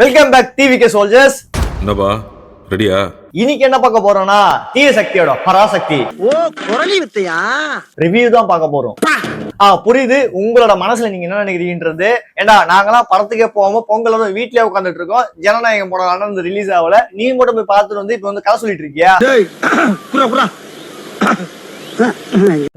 Welcome back TVK soldiers. என்னப்பா ரெடியா? இன்னைக்கு என்ன பார்க்க போறோம்னா தீய சக்தியோட பராசக்தி குரலி வித்தையா ரிவ்யூ தான் பார்க்க போறோம். புரியுது உங்களோட மனசுல நீங்க என்ன நினைக்கிறீங்கன்றது. ஏண்டா நாங்களாம் படத்துக்கே போகாம பொங்கல் வீட்லயே உட்காந்துட்டு இருக்கோம். ஜனநாயகம் படம் ரிலீஸ் ஆகல, நீ மட்டும் போய் பார்த்துட்டு வந்து இப்ப வந்து கதை சொல்லிட்டு இருக்கியா?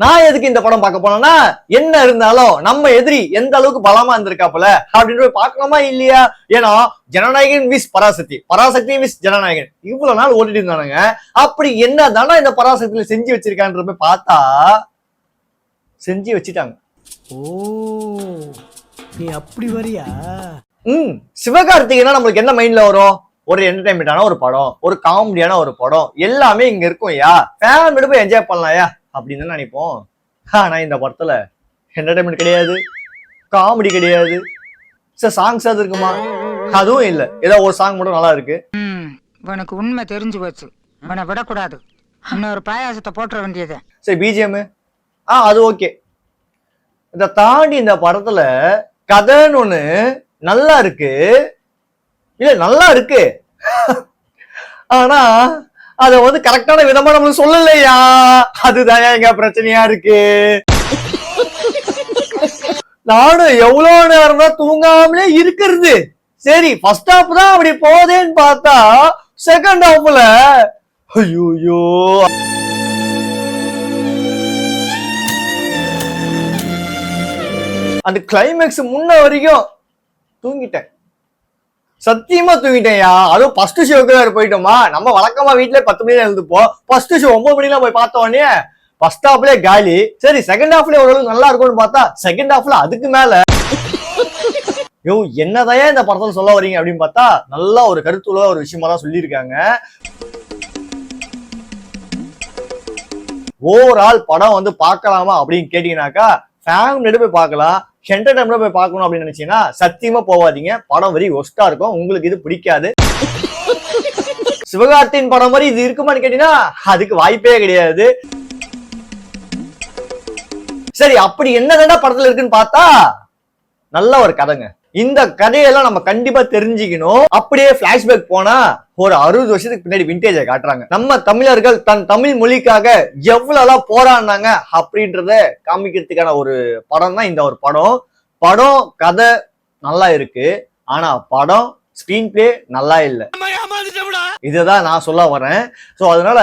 நான் எதுக்கு இந்த படம் பார்க்க போனேன்னா, என்ன இருந்தாலும் நம்ம எதிரி எந்த அளவுக்கு பலமா இருந்திருக்காப்புல அப்படின்னு போய் பார்க்கலாமா இல்லையா? ஏன்னா ஜனநாயகன் விஸ் பராசக்தி, பராசக்தி விஸ் ஜனநாயகன் இவ்வளவு நாள் ஓட்டிட்டு இருந்தானுங்க. அப்படி என்ன தானே இந்த பராசக்தியில செஞ்சு வச்சிருக்கான்ற போய் பார்த்தா செஞ்சு வச்சுட்டாங்க. ஓ நீ அப்படி வரியா? சிவகார்த்திகேயனா நம்மளுக்கு என்ன மைண்ட்ல வரும்? ஒரு என்டர்டைன்மெண்டான ஒரு படம், ஒரு காமெடியான ஒரு படம், எல்லாமே இங்க இருக்கும். ஃபேமிலியோட போய் என்ஜாய் பண்ணலாம்யா அப்படின்னு தான் நினைப்போம். ஆனா இந்த படத்துல என்டர்டைன்மெண்ட் கிடையாது, காமெடி கிடையாது, சாங்ஸ் அது இருக்குமா? அதுவும் இல்ல. ஏதோ ஒரு சாங் மட்டும் நல்லா இருக்கு. உனக்கு உண்மை தெரிஞ்சு போச்சு, உன்னை விடக்கூடாது, இன்னொரு பாயாசத்தை போட்டுற வேண்டியது. சரி பிஜிஎம் அது ஓகே. இதை தாண்டி இந்த படத்துல கதைன்னு ஒண்ணு நல்லா இருக்கு, இல்ல நல்லா இருக்கு, ஆனா அத வந்து கரெக்டான விதமா நம்மளுக்கு சொல்லலையா? அதுதான் எங்க பிரச்சனையா இருக்கு. நானும் எவ்வளவு நேரம் தான் தூங்காமலே இருக்கிறது. சரி ஃபர்ஸ்ட் ஹாஃப் தான் அப்படி போதேன்னு பார்த்தா செகண்ட் ஹாஃப்ல ஐயோ அந்த கிளைமேக்ஸ் முன்ன வரைக்கும் தூங்கிட்டேன். சத்தியமா தூங்கிட்டேன்யா. அதுவும் ஃபர்ஸ்ட் ஷோக்கு வேற போயிட்டோமா. நம்ம வழக்கமா வீட்டுல 10 மணி எழுந்துப்போம். ஃபர்ஸ்ட் ஷோ 9 மணிலாம் போய் பார்த்த உடனே ஃபர்ஸ்ட் ஹாஃப்லயே காலி. சரி செகண்ட் ஹாஃப்ல ஓரளவுக்கு நல்லா இருக்கும்னு பார்த்தா செகண்ட் ஹாஃப்ல அதுக்கு மேல என்னதையா இந்த படத்துல சொல்ல வரீங்க அப்படின்னு பார்த்தா நல்லா ஒரு கருத்துள்ள ஒரு விஷயமா தான் சொல்லியிருக்காங்க. ஓவரால் படம் வந்து பார்க்கலாமா அப்படின்னு கேட்டீங்கன்னாக்கா ஃபேமிலியோட போய் பார்க்கலாம். என்டர்டைன்மெண்ட்ல போய் பார்க்கணும் அப்படின்னு நினைச்சீங்கன்னா சத்தியமா போவாதீங்க. படம் வெரி ஒஸ்டா இருக்கும், உங்களுக்கு இது பிடிக்காது. சிவகார்த்தியின் படம் மாதிரி இது இருக்குமான்னு கேட்டீங்கன்னா அதுக்கு வாய்ப்பே கிடையாது. சரி அப்படி என்னதான்டா படத்துல இருக்குன்னு பார்த்தா நல்ல ஒரு கதைங்க. இந்த கதையெல்லாம் நம்ம கண்டிப்பா தெரிஞ்சுக்கணும். அப்படியே பிளாஷ்பேக் போனா ஒரு 60 வருஷத்துக்கு பின்னாடி விண்டேஜை காட்டுறாங்க. நம்ம தமிழர்கள் தன் தமிழ் மொழிக்காக எவ்வளவு போராடினாங்க அப்படின்றத காமிக்கிறதுக்கான ஒரு படம் தான் இந்த ஒரு படம். படம் கதை நல்லா இருக்கு, ஆனா படம் ஸ்கிரீன் பிளே நல்லா இல்ல. இதுதான் நான் சொல்ல வரேன். சோ அதனால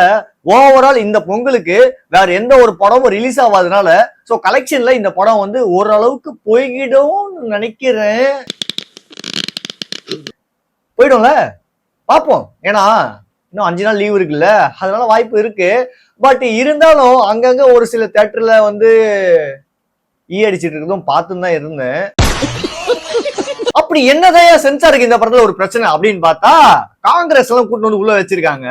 ஓவரால் இந்த பொங்கலுக்கு வேற எந்த ஒரு படமும் ரிலீஸ் ஆகாதனால சோ கலெக்ஷன்ல இந்த படம் வந்து ஓரளவுக்கு போய்கிடும் நினைக்கிறேன். போயிடும்ல, பாப்போம். ஏன்னா இன்னும் 5 நாள் லீவ் இருக்குல்ல, அதனால வாய்ப்பு இருக்கு. பட் இருந்தாலும் அங்கங்க ஒரு சில தியேட்டர்ல வந்து அடிச்சிட்டு இருக்கதும் பார்த்துன்னு தான் இருந்தேன். அப்படி என்னதான் சென்சாருக்கு இந்த படத்துல ஒரு பிரச்சனை அப்படின்னு பார்த்தா காங்கிரஸ் எல்லாம் கூட்டு வந்து உள்ள வச்சிருக்காங்க.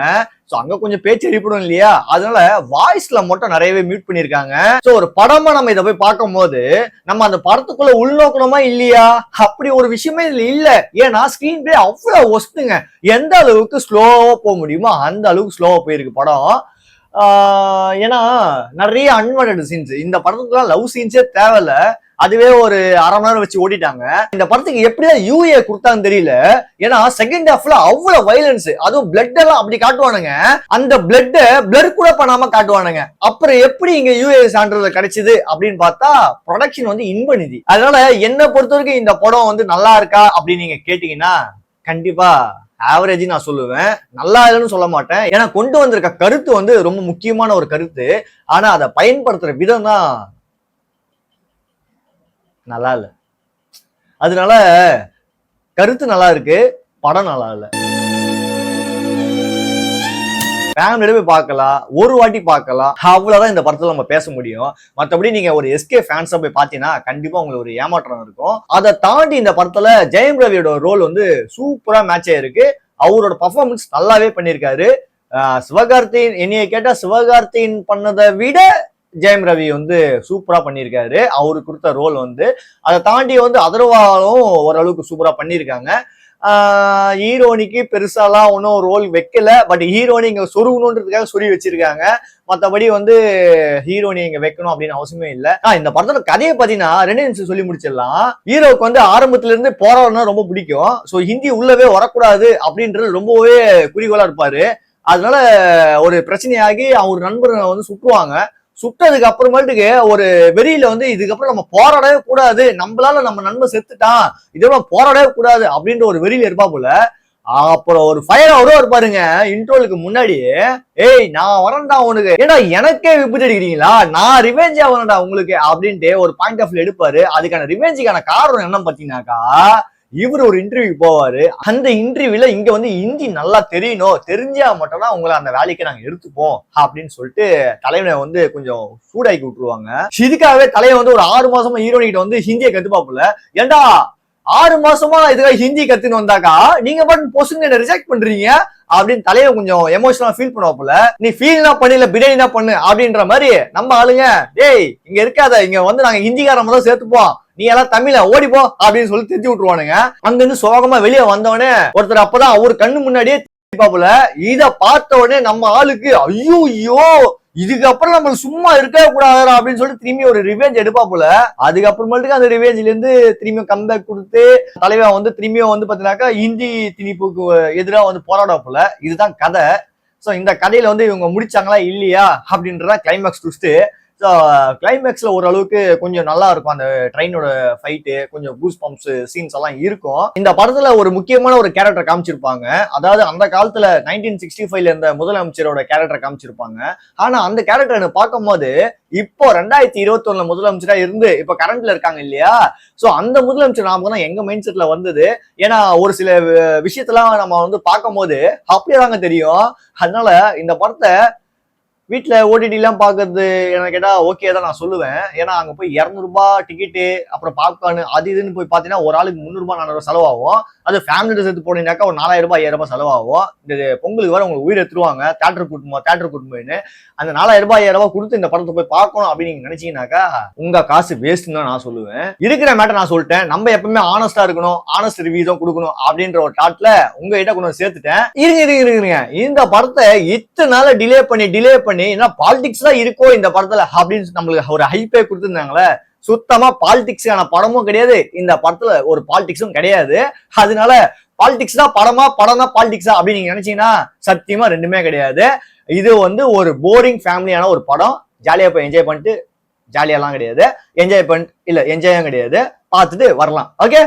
சோ அங்க கொஞ்சம் பேச்சு எழுப்படும் இல்லையா, அதனால வாய்ஸ்ல மட்டும் நிறையவே மியூட் பண்ணிருக்காங்க. சோ ஒரு படமா நம்ம இதை போய் பார்க்கும் போது நம்ம அந்த படத்துக்குள்ள உள்நோக்கணுமா இல்லையா, அப்படி ஒரு விஷயமே இதுல இல்ல. ஏன்னா ஸ்கிரீன் பிளே அவ்வளவு ஒஸ்ட்டுங்க. எந்த அளவுக்கு ஸ்லோவா போக முடியுமோ அந்த அளவுக்கு ஸ்லோவா போயிருக்கு படம். ஏன்னா நிறைய அன்வான்டட் சீன்ஸ் இந்த படத்துக்குலாம் லவ் சீன்ஸே தேவையில்ல, அதுவே ஒரு அரை மணி நேரம் வச்சு ஓடிட்டாங்க. இந்த படத்துக்கு எப்படிதான் யூஏ கொடுத்தான்னு தெரியல. ஏன்னா செகண்ட் ஹாஃப்ல அவ்வளவு வயலன்ஸ், அதுவும் பிளட் எல்லாம் அப்படி காட்டுவானுங்க. அந்த பிளட் பிளர் கூட பண்ணாம காட்டுவானுங்க. அப்புறம் எப்படி இங்க யூஏ சான்றிதழ் கிடைச்சது அப்படின்னு பார்த்தா ப்ரொடக்ஷன் வந்து இன்பநிதி. அதனால என்ன பொறுத்த வரைக்கும் இந்த படம் வந்து நல்லா இருக்கா அப்படின்னு நீங்க கேட்டீங்கன்னா கண்டிப்பா ஆவரேஜ் நான் சொல்லுவேன், நல்லா இல்லைன்னு சொல்ல மாட்டேன். ஏன்னா கொண்டு வந்திருக்க கருத்து வந்து ரொம்ப முக்கியமான ஒரு கருத்து, ஆனா அதை பயன்படுத்துற விதம் தான் நல்லா இல்ல. அதனால கருத்து நல்லா இருக்கு, படம் நல்லா இல்ல. ஃபேமிலியோட போய் பார்க்கலாம், ஒரு வாட்டி பார்க்கலாம், அவ்வளவுதான் இந்த படத்துல நம்ம பேச முடியும். மற்றபடி நீங்க ஒரு எஸ்கே ஃபேன்ஸா போய் பார்த்தீங்கன்னா கண்டிப்பா உங்களுக்கு ஒரு ஏமாற்றம் இருக்கும். அதை தாண்டி இந்த படத்துல ஜெயம் ரவியோட ரோல் வந்து சூப்பரா மேட்ச் ஆயிருக்கு. அவரோட பர்ஃபார்மன்ஸ் நல்லாவே பண்ணியிருக்காரு. சிவகார்த்தியின் என்னைய கேட்டா சிவகார்த்தியின் பண்ணதை விட ஜெயம் ரவி வந்து சூப்பரா பண்ணியிருக்காரு. அவரு கொடுத்த ரோல் வந்து அதை தாண்டி வந்து அதர்வாலும் ஓரளவுக்கு சூப்பரா பண்ணியிருக்காங்க. ஹீரோனிக்கு பெருசாலாம் ஒன்றும் ரோல் வைக்கல. பட் ஹீரோனி இங்க சொருகணுன்றதுக்காக சொருகி வச்சிருக்காங்க. மற்றபடி வந்து ஹீரோனி இங்க வைக்கணும் அப்படின்னு அவசியமே இல்ல. இந்த படத்தோட கதையை பாத்தீங்கன்னா 2 நிமிஷம் சொல்லி முடிச்சிடலாம். ஹீரோவுக்கு வந்து ஆரம்பத்துல இருந்து போராடணும் ரொம்ப பிடிக்கும். ஸோ ஹிந்தி உள்ளவே வரக்கூடாது அப்படின்றது ரொம்பவே குறிக்கோளா இருப்பாரு. அதனால ஒரு பிரச்சனையாகி அவர் நண்பரை வந்து சுட்டுவாங்க. சுட்டதுக்கு அப்புறமேட்டுக்கு ஒரு வெறியில வந்து இதுக்கப்புறம் நம்ம போராடவே கூடாது, நம்மளால நம்ம நண்பன் செத்துட்டான், இதெல்லாம் போராடவே கூடாது அப்படின்ற ஒரு வெறியில இருப்பா போல. அப்புறம் ஒரு ஃபயர் அவரோ இருப்பாருங்க இன்ட்ரோலுக்கு முன்னாடி, ஏய் நான் வரேன்டா உனக்கு, ஏடா எனக்கே விபத்து அடிக்கிறீங்களா, நான் ரிவெஞ்சா வரேன்டா உங்களுக்கு அப்படின்ட்டு ஒரு பாயிண்ட் ஆஃப் வியூ எடுப்பாரு. அதுக்கான ரிவெஞ்சுக்கான காரணம் என்ன பாத்தீங்கன்னாக்கா, இவர் ஒரு இன்டர்வியூ போவாரு. அந்த இன்டர்வியூல இங்க வந்து ஹிந்தி நல்லா தெரியணும், தெரிஞ்சா மட்டும் தான் உங்களை அந்த வேலைக்கு நாங்க எடுத்துப்போம் அப்படின்னு சொல்லிட்டு தலைவனை வந்து கொஞ்சம் சூடாக்கி விட்டுருவாங்க. இதுக்காகவே தலைவன் வந்து ஒரு 6 மாசமா ஹீரோனி கிட்ட வந்து ஹிந்தியை கத்துப்பாப்புல. ஏண்டா 6 மாசமா இதுக்காக ஹிந்தி கத்துன்னு வந்தாக்கா நீங்க பாட்டு பொசுங்க ரிஜெக்ட் பண்றீங்க அப்படின்னு தலைவன் கொஞ்சம் எமோஷனலா ஃபீல் பண்ணுவாப்புல. நீ ஃபீல் தான் பண்ணல, பிரியாணி தான் பண்ணு அப்படின்ற மாதிரி நம்ம ஆளுங்க, டேய் இங்க இருக்காத, இங்க வந்து நாங்க ஹிந்திக்காரன் தான் சேர்த்துப்போம், நீ எல்லாம் தமிழ ஓடிப்போ அப்படின்னு சொல்லி தெரிஞ்சு விட்டுருவானுங்க. அங்க இருந்து சோகமா வெளியே வந்தவனே ஒருத்தர் அப்பதான் அவர் கண்ணு முன்னாடியே பாப்புல. இத பார்த்த உடனே நம்ம ஆளுக்கு ஐயோ ஐயோ இதுக்கப்புறம் நம்ம சும்மா இருக்கவே கூடாது அப்படின்னு சொல்லிட்டு திரும்பி ஒரு ரிவெஞ்ச் எடுப்பா போல. அதுக்கப்புறமேட்டுக்கு அந்த ரிவெஞ்ச்ல இருந்து திரும்பியும் கம்பேக் கொடுத்து தலைவன் வந்து திரும்பியும் வந்து பாத்தீங்கன்னாக்கா ஹிந்தி திணிப்புக்கு எதிராக வந்து போராட போல. இதுதான் கதை. சோ இந்த கதையில வந்து இவங்க முடிச்சாங்களா இல்லையா அப்படின்றதான் கிளைமேக்ஸ் ட்விஸ்ட். ஸோ கிளைமேக்ஸ்ல ஓரளவுக்கு கொஞ்சம் நல்லா இருக்கும். அந்த ட்ரெயினோட ஃபைட்டு கொஞ்சம் கூஸ் பம்ப்ஸ் சீன்ஸ் எல்லாம் இருக்கும். இந்த படத்துல ஒரு முக்கியமான ஒரு கேரக்டர் காமிச்சிருப்பாங்க. அதாவது அந்த காலத்துல 1965ல இருந்த முதலமைச்சரோட கேரக்டர் காமிச்சிருப்பாங்க. ஆனா அந்த கேரக்டர் எனக்கு பார்க்கும்போது இப்போ 2021 முதலமைச்சரா இருந்து இப்ப கரண்ட்ல இருக்காங்க இல்லையா, சோ அந்த முதலமைச்சர் நாம தான் எங்க மைண்ட் செட்ல வந்தது. ஏன்னா ஒரு சில விஷயத்தெல்லாம் நம்ம வந்து பார்க்கும் போது அப்படியே தாங்க தெரியும். அதனால இந்த படத்தை வீட்டுல ஓடிடி எல்லாம் பாக்குறது என்ன கேட்டா ஓகே தான் நான் சொல்லுவேன். ஏன்னா அங்க போய் 200 ரூபாய் டிக்கெட்டு அப்புறம் பாப்கார்னு அது இதுன்னு போய் பாத்தீங்கன்னா ஒரு ஆளுக்கு 300 ரூபாய் 400 செலவாகும். அது ஃபேமிலியோட சேர்த்து போனீங்கன்னாக்கா ஒரு 4000 ரூபாய் 5000 ரூபாய் செலவாகும். இந்த பொங்கலுக்கு வர உங்களுக்கு உயிர் எடுத்துருவாங்க தேட்டர் கூட்டணும்னு. அந்த 4000 ரூபாய் 5000 ரூபாய் கொடுத்து இந்த படத்தை போய் பார்க்கணும் அப்படின்னு நீங்க நினைச்சீங்கன்னாக்கா உங்க காசு வேஸ்ட்னு தான் நான் சொல்லுவேன். இருக்கிற மேட்டர் நான் சொல்லிட்டேன். நம்ம எப்பவுமே ஆனஸ்டா இருக்கணும், ஆனஸ்ட் ரிவ்யூ தான் கொடுக்கணும் அப்படின்ற ஒரு தாட்ல உங்ககிட்ட கொண்டு சேர்த்துட்டேன். இருங்க இந்த படத்தை இத்தனை நாள் டிலே பண்ணி என்ன பாலிடிக்ஸ் தான் இருக்கோ இந்த படத்துல அப்படின்னு நம்மளுக்கு ஒரு ஹைப்பே கொடுத்துருந்தாங்களே. சுத்தமா பாலிடிக்ஸான படமும் கிடையாது, இந்த படத்துல ஒரு பாலிடிக்ஸும் கிடையாது. அதனால பாலிடிக்ஸ் தான் படம் தான் பாலிடிக்ஸா அப்படின்னு நீங்க நினைச்சீங்கன்னா சத்தியமா ரெண்டுமே கிடையாது. இது வந்து ஒரு போரிங் ஃபேமிலியான ஒரு படம். ஜாலியா போய் என்ஜாய் பண்ணிட்டு, ஜாலியாலாம் கிடையாது, என்ஜாயும் கிடையாது, பார்த்துட்டு வரலாம். ஓகே.